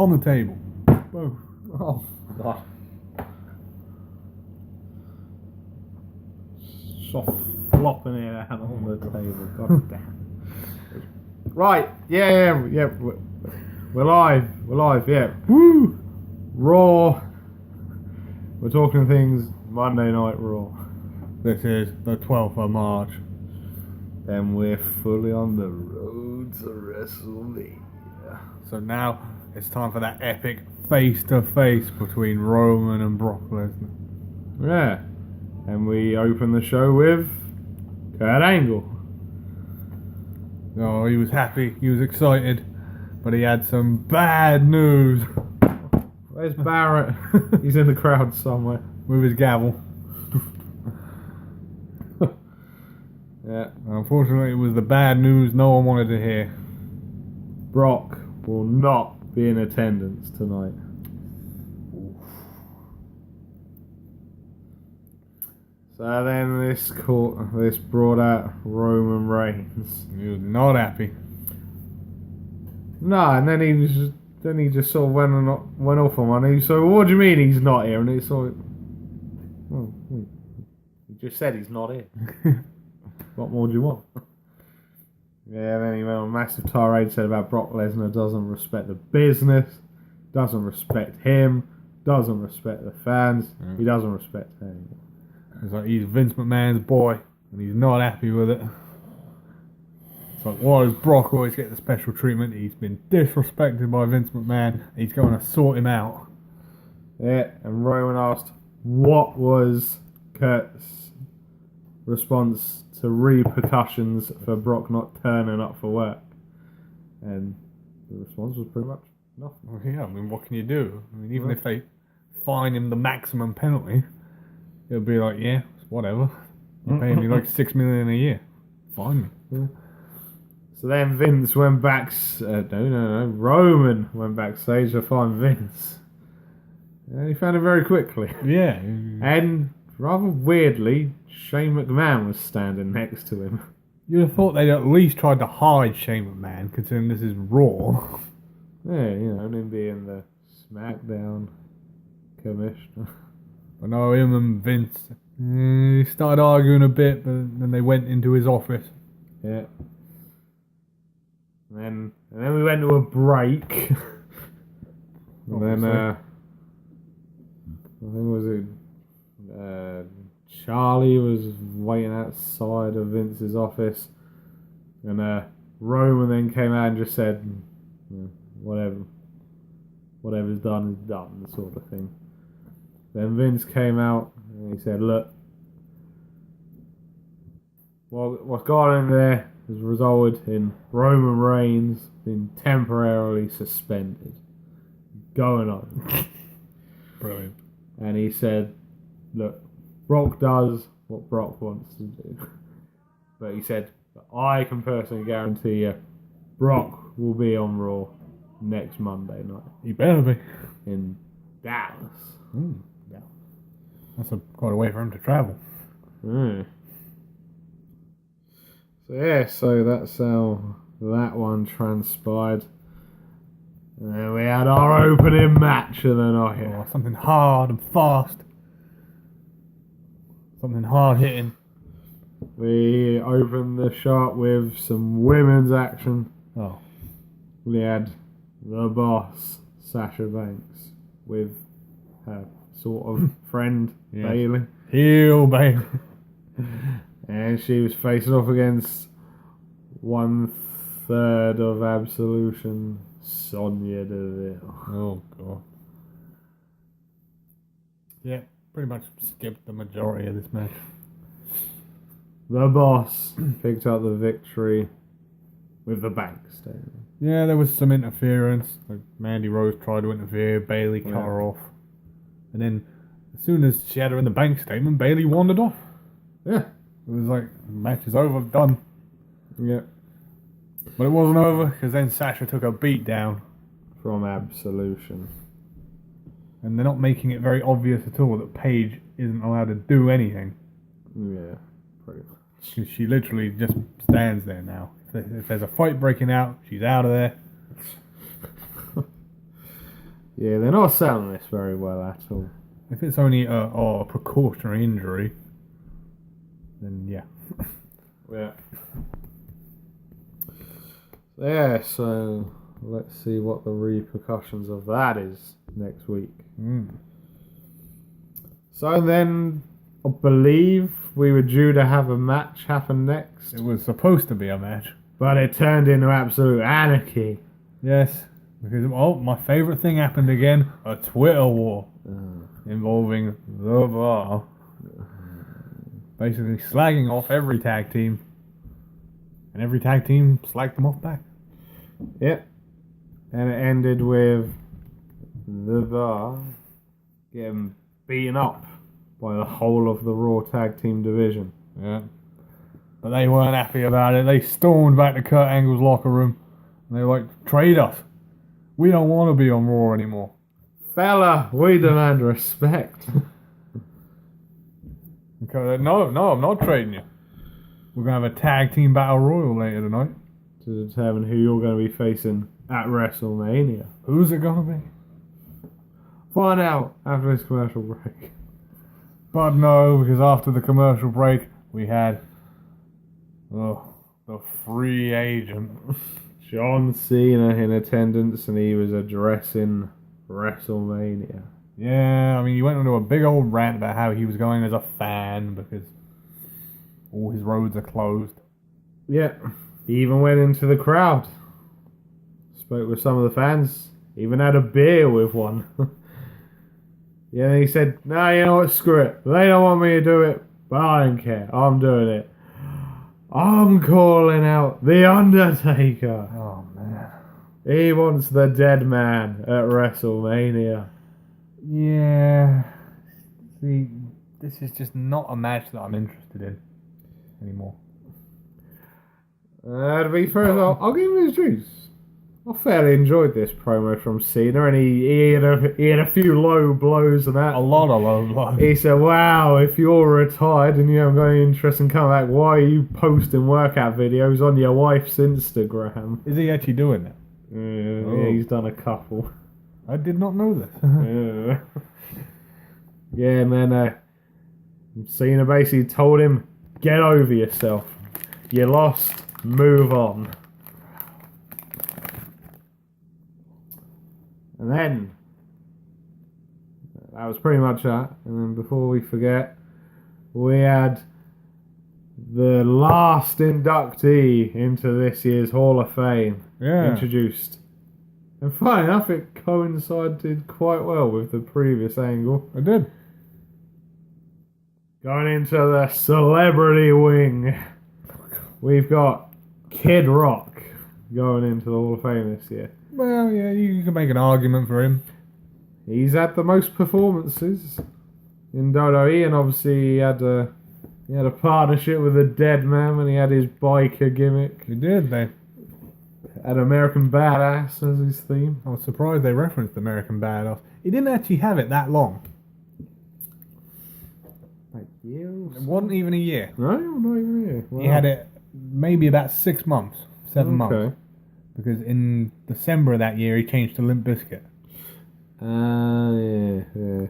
on the table. Boom. Oh, God. Soft flopping it out on the table. God damn. Right, yeah. We're live, yeah. Woo! Raw. We're talking things Monday Night Raw. This is the 12th of March. And we're fully on the road to WrestleMania. So now it's time for that epic face-to-face between Roman and Brock Lesnar. Yeah. And we open the show with Kurt Angle. Oh, he was happy, he was excited, but he had some bad news. Where's Barrett? He's in the crowd somewhere. With his gavel. Yeah. Unfortunately, it was the bad news no one wanted to hear. Brock will not be in attendance tonight. So then this brought out Roman Reigns. He was not happy. No, and then he just sort of went off on one. So what do you mean he's not here? And it's like, well, you just said he's not here. What more do you want? Yeah, then he went on a massive tirade, said about Brock Lesnar doesn't respect the business, doesn't respect him, doesn't respect the fans, he doesn't respect anyone. It's like he's Vince McMahon's boy, and he's not happy with it. It's like, why does Brock always get the special treatment? He's been disrespected by Vince McMahon, and he's going to sort him out. Yeah, and Roman asked, what was Kurt's response to repercussions for Brock not turning up for work? And the response was pretty much nothing. Well, yeah, I mean, what can you do? I mean, even if they fine him the maximum penalty, it'll be like, yeah, whatever. You're paying me like $6 million a year. Fine me. Yeah. So then Vince went back. Roman went backstage to find Vince, and he found him very quickly. Yeah. And rather weirdly, Shane McMahon was standing next to him. You'd have thought they'd at least tried to hide Shane McMahon, considering this is Raw. Yeah, you know, him being the SmackDown commissioner. I know him and Vince, he started arguing a bit, but then they went into his office. Yeah. And then we went to a break. And then, I think was it Charlie was waiting outside of Vince's office, and Roman then came out and just said, whatever's done is done, sort of thing. Then Vince came out and he said, look, what's gone on in there has resulted in Roman Reigns being temporarily suspended. Going on. Brilliant. And he said, look, Brock does what Brock wants to do. But he said, I can personally guarantee you, Brock will be on Raw next Monday night. He better be. In Dallas. Yeah. That's quite a way for him to travel. So that's how that one transpired. And then we had our opening match of the night. Oh, something hard and fast. Something hard hitting. We opened the shot with some women's action. Oh. We had the boss, Sasha Banks, with her sort of friend, Bailey. Heel Bailey. And she was facing off against 1/3 of Absolution, Sonya Deville. Oh, God. Yeah, pretty much skipped the majority of this match. The boss picked up the victory with the bank statement. Yeah, there was some interference. Like Mandy Rose tried to interfere, Bailey cut her off. And then, as soon as she had her in the bank statement, Bailey wandered off. Yeah. It was like, match is over, done. Yeah. But it wasn't over, because then Sasha took a beat down. From Absolution. And they're not making it very obvious at all that Paige isn't allowed to do anything. Yeah, pretty much. She literally just stands there now. If there's a fight breaking out, she's out of there. Yeah, they're not selling this very well at all. If it's only a precautionary injury, then yeah. Yeah. Yeah, so let's see what the repercussions of that is next week. So then, I believe we were due to have a match happen next, It was supposed to be a match. but it turned into absolute anarchy. Yes, because my favourite thing happened again: a Twitter war involving the Bar, basically slagging off every tag team, and every tag team slagged them off back. Yep. And it ended with the Bar getting beaten up by the whole of the Raw tag team division. Yeah, but they weren't happy about it. They stormed back to Kurt Angle's locker room, and they were like, "Trade us. We don't want to be on Raw anymore." Fella, we demand respect. No, I'm not trading you. We're going to have a tag team battle royal later tonight. To determine who you're going to be facing at WrestleMania. Who's it going to be? Find out after this commercial break. But no, because after the commercial break, we had the free agent. John Cena in attendance, and he was addressing WrestleMania. Yeah, I mean, he went into a big old rant about how he was going as a fan because all his roads are closed. Yeah, he even went into the crowd. Spoke with some of the fans. Even had a beer with one. Yeah, and he said, "No, you know what, screw it. They don't want me to do it, but I don't care. I'm doing it. I'm calling out The Undertaker. Oh, man. He wants the dead man at WrestleMania." Yeah. See, this is just not a match that I'm interested in anymore. To be fair, I'll give him his juice. I fairly enjoyed this promo from Cena, and he had a few low blows and that. A lot of low blows. He said, "Wow, if you're retired and you haven't got any interest in coming back, why are you posting workout videos on your wife's Instagram?" Is he actually doing that? Yeah, he's done a couple. I did not know this. Yeah, and then Cena basically told him, "Get over yourself. You lost. Move on." And then, that was pretty much that. And then before we forget, we had the last inductee into this year's Hall of Fame introduced. And funny enough, it coincided quite well with the previous angle. I did. Going into the celebrity wing, we've got Kid Rock going into the Hall of Fame this year. Well, yeah, you can make an argument for him. He's had the most performances in WWE, and obviously he had a partnership with the Dead Man when he had his biker gimmick. He did. They had American Badass as his theme. I was surprised they referenced American Badass. He didn't actually have it that long. Like years? It wasn't even a year. No, not even a year. Wow. He had it maybe about 6 months, 7 months. Because in December of that year, he changed to Limp Bizkit. Yeah.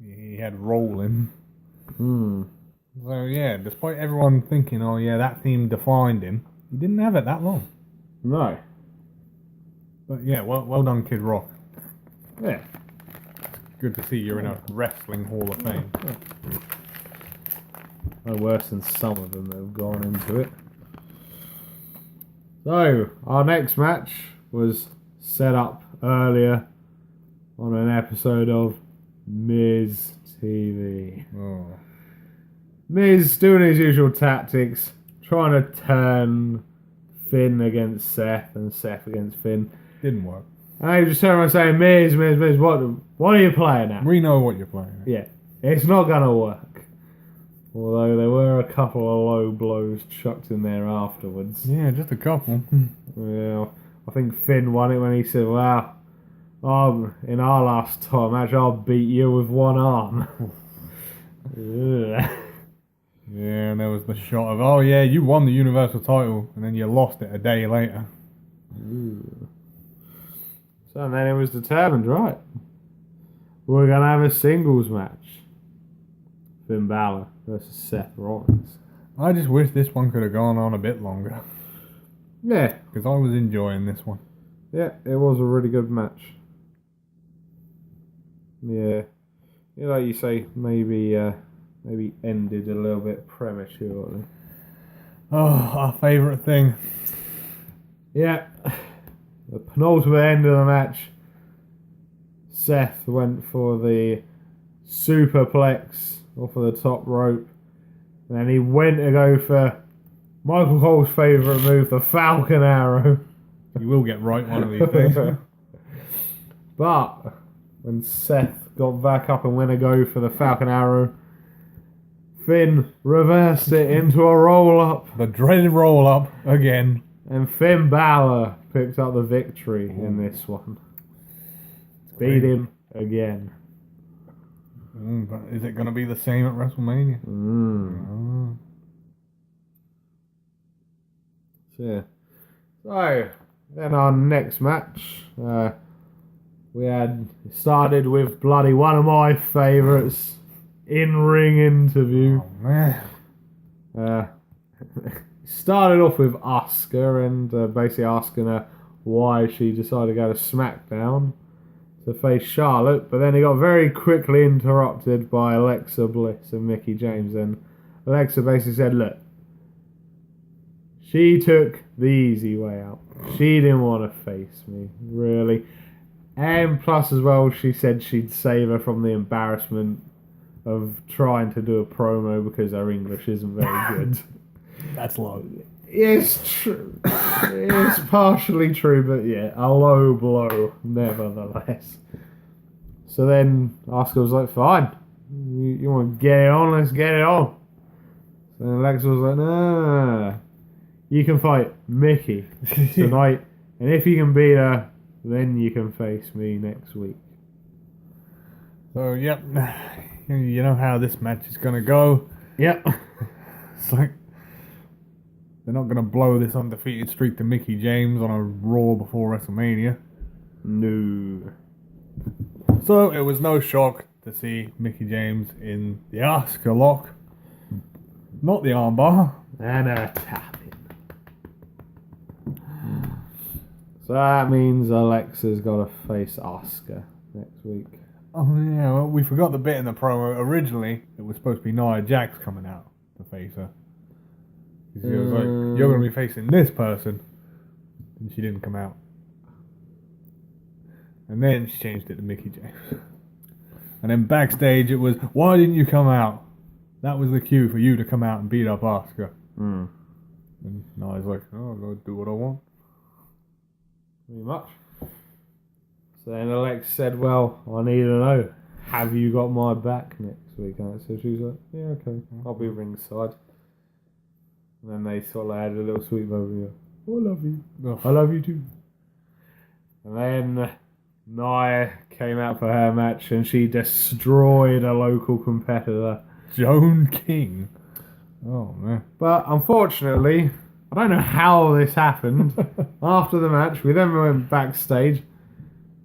He had Rolling. So yeah, despite everyone thinking, oh yeah, that theme defined him, he didn't have it that long. No. But yeah, well done, Kid Rock. Yeah. Good to see you're in a wrestling Hall of Fame. No worse than some of them that have gone into it. So, our next match was set up earlier on an episode of Miz TV. Oh. Miz doing his usual tactics, trying to turn Finn against Seth and Seth against Finn. Didn't work. And he just turned around saying, Miz, what are you playing at? We know what you're playing at. Yeah, it's not going to work. Although there were a couple of low blows chucked in there afterwards. Yeah, just a couple. Yeah, I think Finn won it when he said, "Well, in our last time match, I'll beat you with one arm." Yeah, and there was the shot of, oh yeah, you won the Universal title, and then you lost it a day later. Ooh. So then it was determined, right? We're going to have a singles match. Finn Balor versus Seth Rollins. I just wish this one could have gone on a bit longer. Yeah. Because I was enjoying this one. Yeah, it was a really good match. Yeah. You know, like you say, maybe ended a little bit prematurely. Oh, our favourite thing. Yeah. The penultimate end of the match. Seth went for the superplex off of the top rope. And then he went to go for Michael Cole's favourite move, the Falcon Arrow. You will get right one of these days. But when Seth got back up and went to go for the Falcon Arrow, Finn reversed it into a roll-up. The dreaded roll-up again. And Finn Balor picked up the victory in this one. Beat him again. But is it going to be the same at WrestleMania? Oh. So, yeah. So, then our next match, we had started with bloody one of my favourites, in-ring interview. Oh, man. Started off with Asuka and basically asking her why she decided to go to SmackDown to face Charlotte, but then he got very quickly interrupted by Alexa Bliss and Mickie James, and Alexa basically said, look, she took the easy way out. She didn't want to face me, really. And plus as well, she said she'd save her from the embarrassment of trying to do a promo because her English isn't very good. That's low. It's true. It's partially true, but yeah, a low blow, nevertheless. So then Asuka was like, fine. You want to get it on? Let's get it on. So then Alexa was like, nah. You can fight Mickie tonight, and if you can beat her, then you can face me next week. So, yep. You know how this match is going to go. Yep. It's like they're not going to blow this undefeated streak to Mickie James on a Raw before WrestleMania. No. So it was no shock to see Mickie James in the Asuka lock. Not the armbar. And a tapping. So that means Alexa's got to face Asuka next week. Oh yeah, well, we forgot the bit in the promo. Originally, it was supposed to be Nia Jax coming out to face her. She was like, you're going to be facing this person. And she didn't come out. And then she changed it to Mickie James. And then backstage it was, why didn't you come out? That was the cue for you to come out and beat up Asuka. And Nia's like, oh, I'm going to do what I want. Pretty much. So then Alex said, well, I need to know, have you got my back next week? And so she was like, yeah, okay, I'll be ringside. And then they sort of had a little sweet moment. I love you. Oh. I love you too. And then Nia came out for her match and she destroyed a local competitor. Joan King. Oh, man. But unfortunately, I don't know how this happened. After the match, we then went backstage.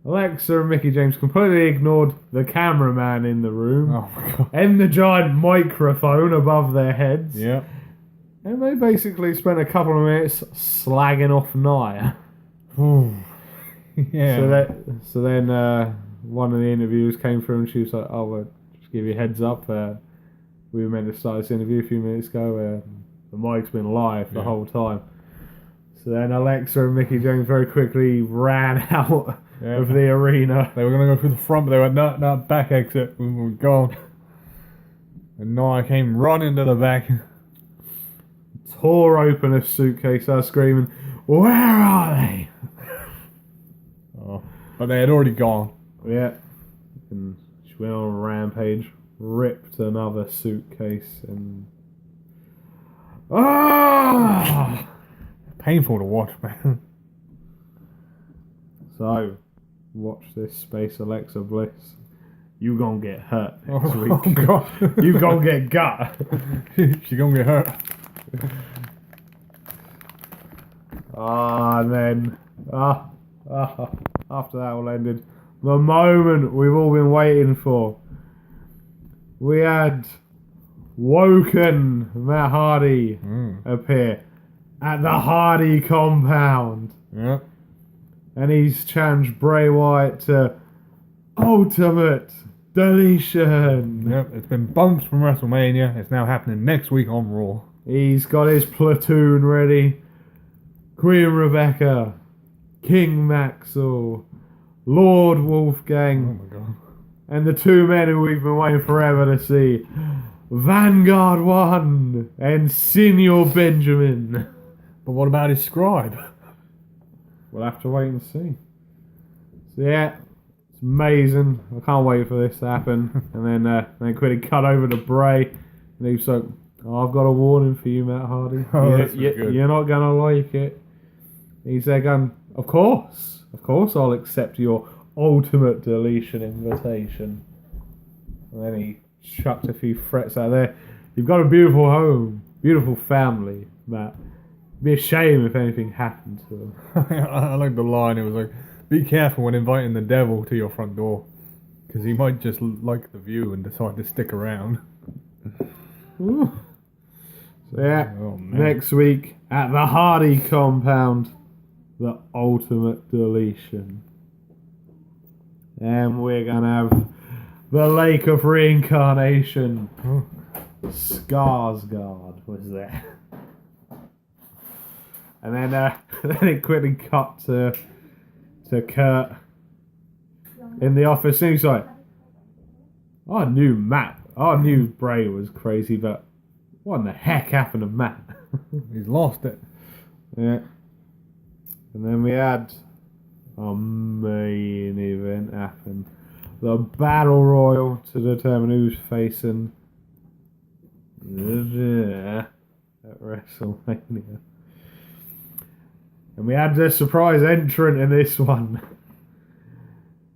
Alexa and Mickie James completely ignored the cameraman in the room. Oh, my God. And the giant microphone above their heads. Yep. And they basically spent a couple of minutes slagging off Nia. Yeah. So then one of the interviewers came through and she was like, oh, well, just give you a heads up. We were meant to start this interview a few minutes ago. The mic's been live the whole time. So then Alexa and Mickie James very quickly ran out of the arena. They were going to go through the front, but they went, no, back exit. We were gone. And Nia came running to the back. Tore open a suitcase, started screaming, where are they? Oh, but they had already gone. Yeah. And she went on a rampage, ripped another suitcase, and... Ah! Painful to watch, man. So, watch this space, Alexa Bliss. You gonna get hurt next week. Oh, God. You gonna get gut. She gonna get hurt. And then After that all ended, the moment we've all been waiting for. We had Woken Matt Hardy appear at the Hardy compound. Yep. And he's challenged Bray Wyatt to Ultimate Deletion. Yep, it's been bumped from WrestleMania. It's now happening next week on Raw. He's got his platoon ready. Queen Rebecca, King Maxwell, Lord Wolfgang, Oh my god. and the two men who we've been waiting forever to see, Vanguard 1 and Senior Benjamin. But what about his scribe? We'll have to wait and see. So yeah, it's amazing. I can't wait for this to happen. And then quickly cut over to Bray, and he's like, I've got a warning for you, Matt Hardy. That's good. You're not going to like it. He's there going, of course I'll accept your Ultimate Deletion invitation. And then he chucked a few threats out there. You've got a beautiful home, beautiful family, Matt. It'd be a shame if anything happened to him. I like the line. It was like, be careful when inviting the devil to your front door, because he might just like the view and decide to stick around. Ooh. So yeah, Oh, man. next week at the Hardy compound, the Ultimate Deletion. And we're going to have the Lake of Reincarnation. Skarsgård was there. And then then it quickly cut to Kurt in the office. And he's like, I knew Bray was crazy, but what in the heck happened to Matt? He's lost it. Yeah. And then we had a main event happen. The Battle Royal to determine who's facing at WrestleMania. And we had the surprise entrant in this one.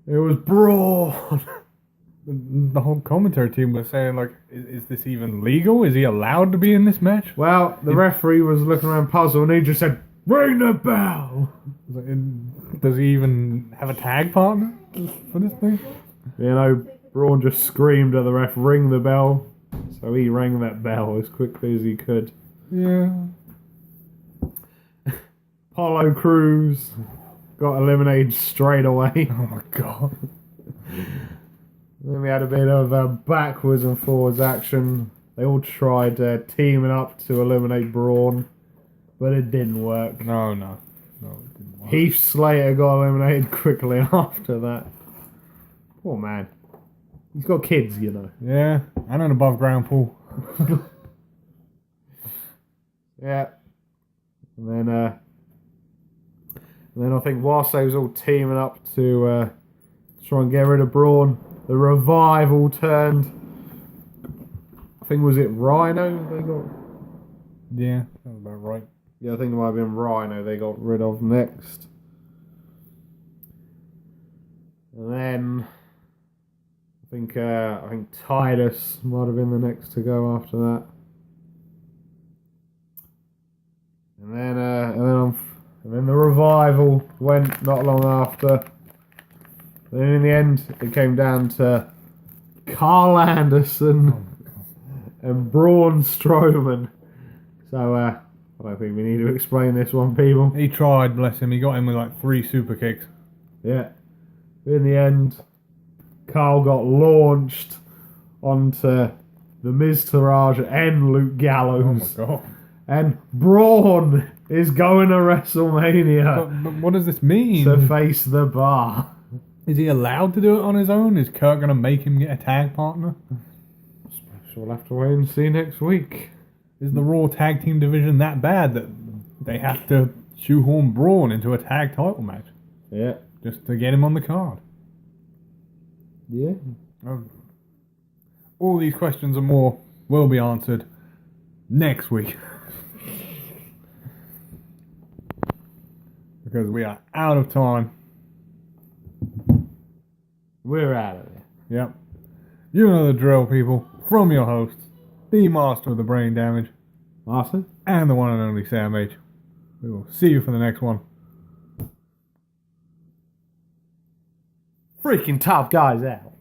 It was Braun. The whole commentary team was saying, like, is this even legal? Is he allowed to be in this match? Well, the referee was looking around puzzled and he just said, ring the bell. Does he even have a tag partner for this thing? You know, Braun just screamed at the ref, ring the bell. So he rang that bell as quickly as he could. Yeah. Apollo Crews got eliminated straight away. Oh my god. Then we had a bit of backwards and forwards action. They all tried teaming up to eliminate Braun, but it didn't work. No, it didn't work. Heath Slater got eliminated quickly after that. Poor man. He's got kids, you know. Yeah, and an above ground pool. Yeah. And then I think whilst they was all teaming up to try and get rid of Braun, the Revival turned. I think, was it Rhino they got? Yeah, that was about right. Yeah, I think it might have been Rhino they got rid of next. And then I think Titus might have been the next to go after that. And then the Revival went not long after. Then in the end, it came down to Carl Anderson and Braun Strowman. So I don't think we need to explain this one, people. He tried, bless him. He got him with like 3 super kicks. Yeah. In the end, Carl got launched onto the Miz Taraj and Luke Gallows. Oh my god. And Braun is going to WrestleMania But what does this mean? to face the Bar. Is he allowed to do it on his own? Is Kurt going to make him get a tag partner? So we'll have to wait and see next week. Is the Raw tag team division that bad that they have to shoehorn Braun into a tag title match Yeah. just to get him on the card? Yeah. All these questions and more will be answered next week. Because we are out of time. We're out of there. Yep. You know the drill, people. From your hosts, the master of the brain damage, Martin? and the one and only Sam H. We will see you for the next one. freaking top guys out.